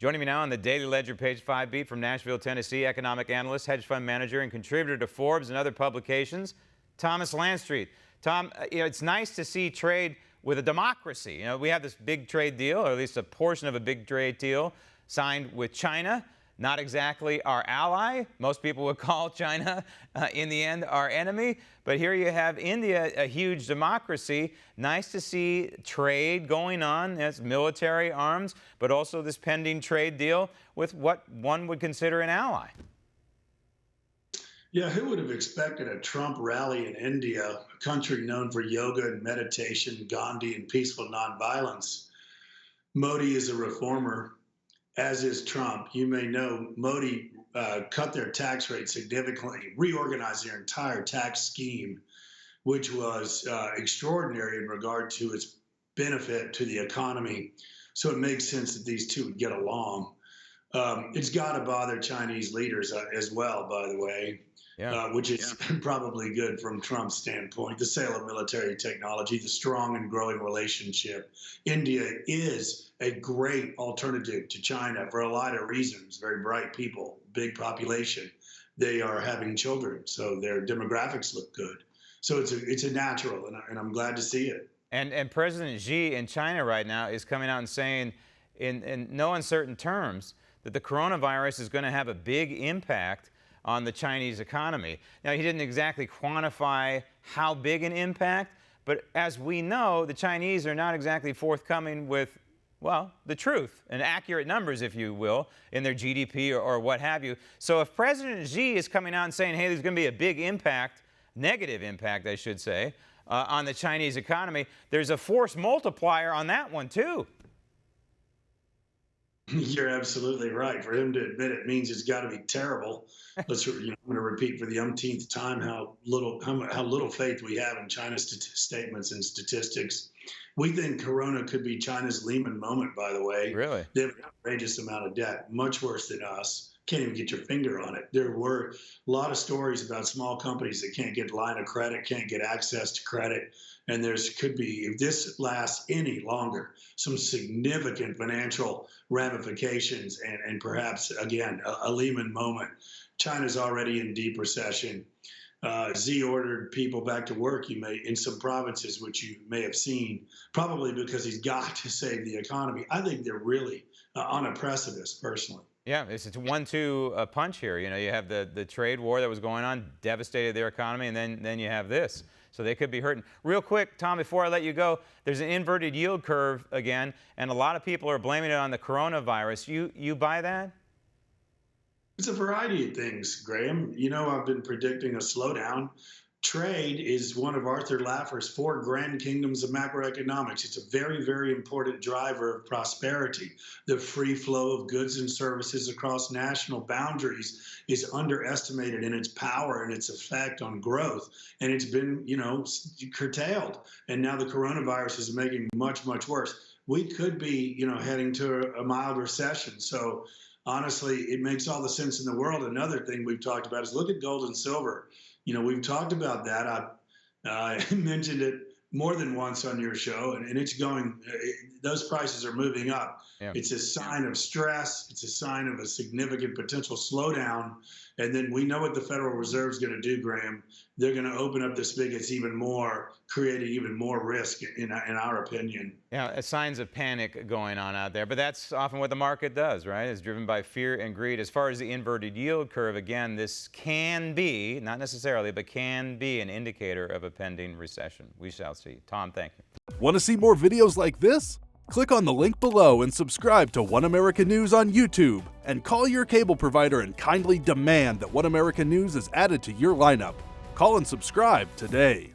Joining me now on the Daily Ledger Page 5 beat from Nashville, Tennessee, economic analyst, hedge fund manager, and contributor to Forbes and other publications, Thomas Landstreet. Tom, it's nice to see trade with a democracy. We have this big trade deal, or at least a portion of a big trade deal, signed with China. Not exactly our ally. Most people would call China, in the end, our enemy. But here you have India, a huge democracy. Nice to see trade going on. That's military arms, but also this pending trade deal with what one would consider an ally. Yeah, who would have expected a Trump rally in India, a country known for yoga and meditation, Gandhi, and peaceful nonviolence? Modi is a reformer, as is Trump. You may know Modi cut their tax rate significantly, reorganized their entire tax scheme, which was extraordinary in regard to its benefit to the economy. So it makes sense that these two would get along. It's got to bother Chinese leaders as well, by the way, which is probably good from Trump's standpoint. The sale of military technology, the strong and growing relationship. India is a great alternative to China for a lot of reasons. Very bright people, big population. They are having children, so their demographics look good. So it's a natural, and I'm glad to see it. And President Xi in China right now is coming out and saying in no uncertain terms that the coronavirus is going to have a big impact on the Chinese economy. Now, he didn't exactly quantify how big an impact, but as we know, the Chinese are not exactly forthcoming with, well, the truth and accurate numbers, if you will, in their GDP or what have you. So if President Xi is coming out and saying, hey, there's going to be a big impact, negative impact, I should say, on the Chinese economy, there's a force multiplier on that one, too. You're absolutely right. For him to admit it means it's got to be terrible. I'm going to repeat for the umpteenth time how little faith we have in China's statements and statistics. We think Corona could be China's Lehman moment, by the way. Really? They have an outrageous amount of debt, much worse than us. Can't even get your finger on it. There were a lot of stories about small companies that can't get line of credit, can't get access to credit. And could be, if this lasts any longer, some significant financial ramifications and perhaps, again, a Lehman moment. China's already in deep recession. Xi ordered people back to work, in some provinces, which you may have seen, probably because he's got to save the economy. I think they're really on a precipice, personally. Yeah, it's a 1-2 punch here. You have the trade war that was going on, devastated their economy, and then you have this. So they could be hurting. Real quick, Tom, before I let you go, there's an inverted yield curve again, and a lot of people are blaming it on the coronavirus. You buy that? It's a variety of things, Graham. I've been predicting a slowdown. Trade is one of Arthur Laffer's 4 grand kingdoms of macroeconomics. It's a very, very important driver of prosperity. The free flow of goods and services across national boundaries is underestimated in its power and its effect on growth. And it's been, curtailed. And now the coronavirus is making much, much worse. We could be, heading to a mild recession. So honestly, it makes all the sense in the world. Another thing we've talked about is look at gold and silver. We've talked about that. I mentioned it more than once on your show, and it's going, those prices are moving up. Yeah. It's a sign of stress. It's a sign of a significant potential slowdown. And then we know what the Federal Reserve is going to do, Graham. They're going to open up the spigots even more, creating even more risk, in our opinion. Yeah, signs of panic going on out there. But that's often what the market does, right? It's driven by fear and greed. As far as the inverted yield curve, again, this can be, not necessarily, but can be an indicator of a pending recession. We shall see. Tom, thank you. Want to see more videos like this? Click on the link below and subscribe to One America News on YouTube, and call your cable provider and kindly demand that One America News is added to your lineup. Call and subscribe today.